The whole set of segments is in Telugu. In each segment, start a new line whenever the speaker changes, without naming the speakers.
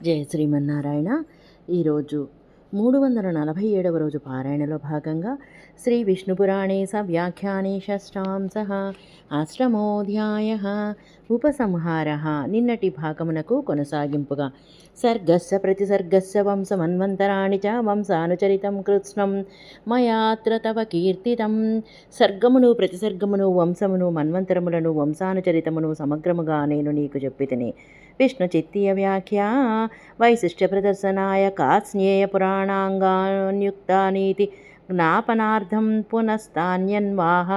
జయ శ్రీమన్నారాయణ. ఈరోజు 347వ రోజు పారాయణలో భాగంగా శ్రీ విష్ణుపురాణే వ్యాఖ్యానే షష్టాంశః అష్టమోऽధ్యాయః ఉపసంహారః. నిన్నటి భాగమునకు కొనసాగింపుగా సర్గస్య ప్రతిసర్గస్య వంశమన్వంతరాణి చ వంశానుచరితం కృత్స్నం మయాత్ర తవ కీర్తితం. సర్గమును ప్రతిసర్గమును వంశమును మన్వంతరములను వంశానుచరితమును సమగ్రముగా నేను నీకు చెప్పితిని. విష్ణు చిత్తీయ వ్యాఖ్య వైశిష్ట్య ప్రదర్శనాయ కాస్న్యేయ పురాణాంగాన్యుక్తానీతి జ్ఞాపనార్థం పునస్తాన్యన్వాహ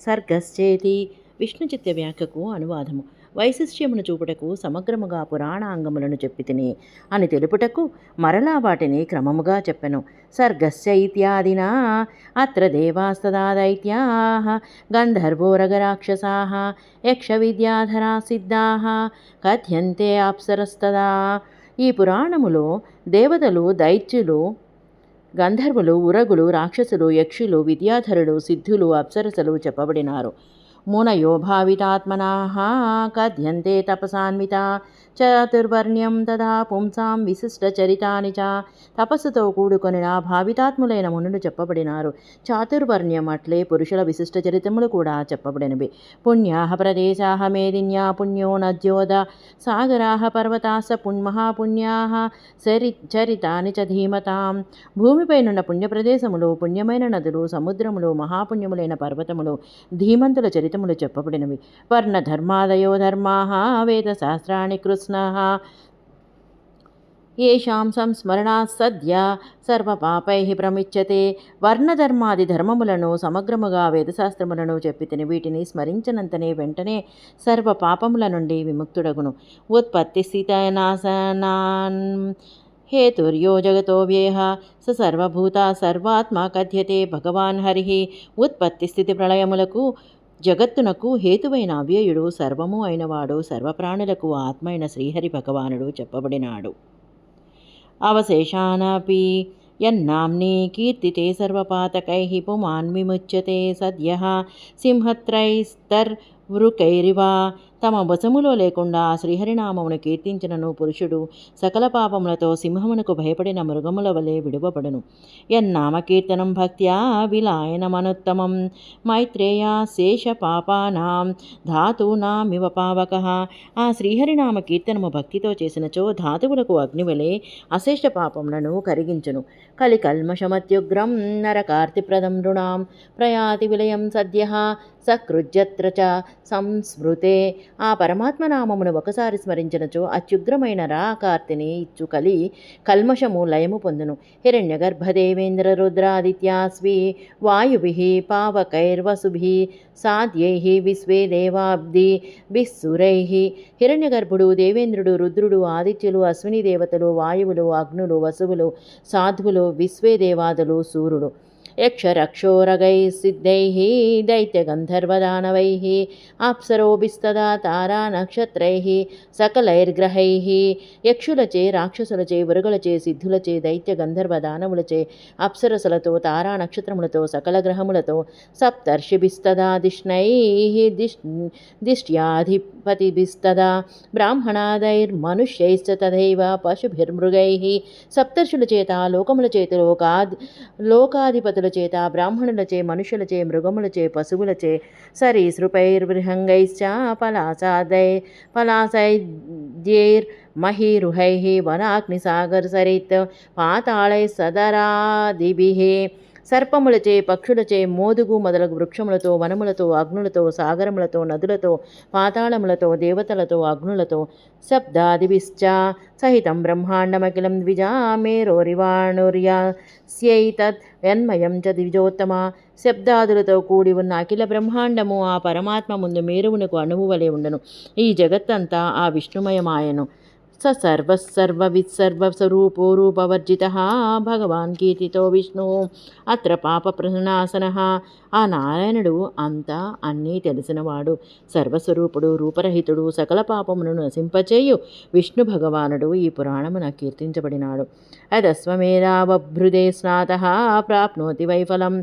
సర్గశ్చేతి. విష్ణు చిత్త వ్యాఖ్యకు అనువాదము. వైశిష్ట్యమును చూపుటకు సమగ్రముగా పురాణాంగములను చెప్పితిని అని తెలుపుటకు మరలా వాటిని క్రమముగా చెప్పెను. సర్గస్య ఇత్యాదినా అత్ర దేవాస్తదా దైత్యాః గంధర్వోరగరాక్షసాః యక్ష విద్యాధరా సిద్ధాః కథ్యంతే అప్సరస్తదా. ఈ పురాణములో దేవతలు, దైత్యులు, గంధర్వులు, ఉరగులు, రాక్షసులు, యక్షులు, విద్యాధరులు, సిద్ధులు, అప్సరసలు చెప్పబడినారు. మునయో భావితాత్మనాః కథ్యంతే తపసాన్వితా చతుర్వర్ణ్యం తదా పుంసాం విశిష్టచరితాని చ. తపస్సుతో కూడుకొనిన భావితాత్ములైన మునులు చెప్పబడినారు. చాతుర్వర్ణ్యం అట్లే పురుషుల విశిష్ట చరితములు కూడా చెప్పబడినవి. పుణ్యాః ప్రదేశాః మేదిన్యా పుణ్యో నద్యోద సాగరాః పర్వతాస మహాపుణ్యాః చరితాని చ ధీమతాం. భూమిపైనున్న పుణ్యప్రదేశములు, పుణ్యమైన నదులు, సముద్రములు, మహాపుణ్యములైన పర్వతములు, ధీమంతుల చరితములు చెప్పబడినవి. వర్ణధర్మాదయో ధర్మాః వేదశాస్త్రాణి కృత్స్నః ఏషాం సంస్మరణాత్ సద్య సర్వపాపైః ప్రముచ్యతే. వర్ణధర్మాది ధర్మములను సమగ్రముగా వేదశాస్త్రములను చెప్పితిని. వీటిని స్మరించినంతనే వెంటనే సర్వ పాపముల నుండి విముక్తుడగును. ఉత్పత్తి స్థితనాశనాన్ హేతుర్యో జగతో వ్యయః స సర్వభూత సర్వాత్మ కథ్యతే భగవాన్ హరిః. ఉత్పత్తి స్థితి ప్రళయములకు జగత్తునకు హేతువైన అవ్యయుడు, సర్వము అయినవాడు, సర్వప్రాణులకు ఆత్మ అయిన శ్రీహరి భగవానుడు చెప్పబడినాడు. అవశేషానపి యన్నామ్ని కీర్తితే సర్వపాతకైః పుమాన్ విముచ్యతే సద్యః సింహత్రైస్తర్వృకైరివ. తమ వశములో లేకుండా శ్రీహరినామమును కీర్తించినను పురుషుడు సకల పాపములతో సింహమునకు భయపడిన మృగముల వలె విడువబడును. యన్నామ కీర్తనం భక్త్యా విలాయనమనుత్తమం మైత్రేయ శేష పాపానాం ధాతూనామివ పావకః. ఆ శ్రీహరినామ కీర్తనము భక్తితో చేసినచో ధాతువులకు అగ్నివలే అశేష పాపములను కరిగించును. కలికల్మషమత్యుగ్రం నరకార్తిప్రదం నృణాం ప్రయాతి విలయం సద్యః సకృజ్యత్ర చ సంస్మృతే. ఆ పరమాత్మనామమును ఒకసారి స్మరించినచో అత్యుగ్రమైన రాకార్తిని ఇచ్చు కలి కల్మషము లయము పొందును. హిరణ్యగర్భదేవేంద్ర రుద్రాదిత్యాస్వి వాయుభిః పావకైర్వసుభిః సాధ్యైః విశ్వే దేవాబ్ది విస్సురైః. హిరణ్యగర్భుడు, దేవేంద్రుడు, రుద్రుడు, ఆదిత్యులు, అశ్విని దేవతలు, వాయువులు, అగ్నులు, వసువులు, సాధ్వులు, విశ్వే దేవాదులు, సూర్యుడు, యక్షరక్షోరగై సిద్ధైః దైత్యగంధర్వదానవైః అప్సరోభిస్తదా తారా నక్షత్రైః సకలైర్గ్రహైః. యక్షులచే, రాక్షసులచే, వరుగలచే, సిద్ధులచే, దైత్య గంధర్వ దానవులచే, అప్సరసలతో, తారా నక్షత్రములతో, సకల గ్రహములతో, సప్తర్షిభిస్తదా దిష్ణైః దిష్ట్యాధిపతిభిస్తదా బ్రాహ్మణాదైర్మనుష్యైశ్చ తథైవ పశుభిర్మృగైః. సప్తర్షుల చేత, లోకముల చేత, లోకాధిపతుల చేత, బ్రాహ్మణులచే, మనుషులచే, మృగములచే, పశువులచే, సరీసృపైర్విహంగైశ్చ పలాసైర్మహీరుహైః వనాగ్నిసాగరసరిత్ పాతాళైః సదరాదిభిః. సర్పములచే, పక్షులచే, మోదుగు మొదలగు వృక్షములతో, వనములతో, అగ్నులతో, సాగరములతో, నదులతో, పాతాళములతో, దేవతలతో, అగ్నులతో, శబ్దాదిభిశ్చ సహితం బ్రహ్మాండమఖిలం ద్విజామేరోరివాణుర్యస్యైతద్ యన్మయం చ ద్విజోత్తమ. శబ్దాదులతో కూడి ఉన్న అఖిల బ్రహ్మాండము ఆ పరమాత్మ ముందు మేరువునకు అణువు వలె ఉండను. ఈ జగత్తంతా ఆ విష్ణుమయమాయను. స సర్వస్సర్వవిత్సర్వస్వరూపో రూపవర్జితః భగవాన్ కీర్తితో విష్ణు అత్ర పాప ప్రనాశనః. ఆ నారాయణుడు అంతా అన్నీ తెలిసినవాడు, సర్వస్వరూపుడు, రూపరహితుడు, సకల పాపములను నశింపచేయు విష్ణు భగవానుడు ఈ పురాణమున కీర్తించబడినాడు. అదస్వమేధావభృదే స్నాతః ప్రాప్నోతి వైఫలం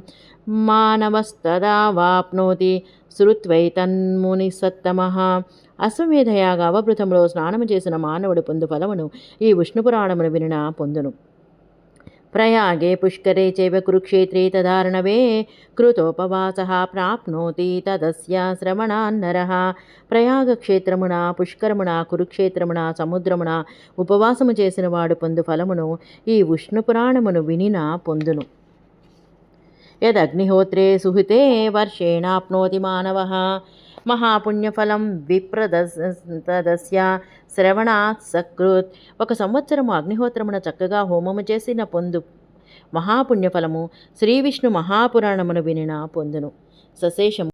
మానవస్తదా వాప్నోతి శ్రుత్వైతన్మునిసత్తమః. అశ్వమేధయాగ అవభృతంలో స్నానము చేసిన మానవుడు పొందు ఫలమును ఈ విష్ణు పురాణమును వినిన పొందును. ప్రయాగే పుష్కరే చైవ కురుక్షేత్రే తదార్ణవే కృతోపవాసః ప్రాప్నోతి తదస్య శ్రవణాన్నరః. ప్రయాగక్షేత్రమున, పుష్కరమున, కురుక్షేత్రమున, సముద్రమున ఉపవాసము చేసిన వాడు పొందు ఫలమును ఈ విష్ణు పురాణమును వినిన పొందును. యదగ్నిహోత్రే సుహృతే వర్షేణాప్నోతి మానవః మహాపుణ్యఫలం విప్రదస్య శ్రవణాత్ సకృత్. 1 సంవత్సరము అగ్నిహోత్రమున చక్కగా హోమము చేసిన పొందు మహాపుణ్యఫలము శ్రీ విష్ణు మహాపురాణమును వినిన పొందును. సశేషము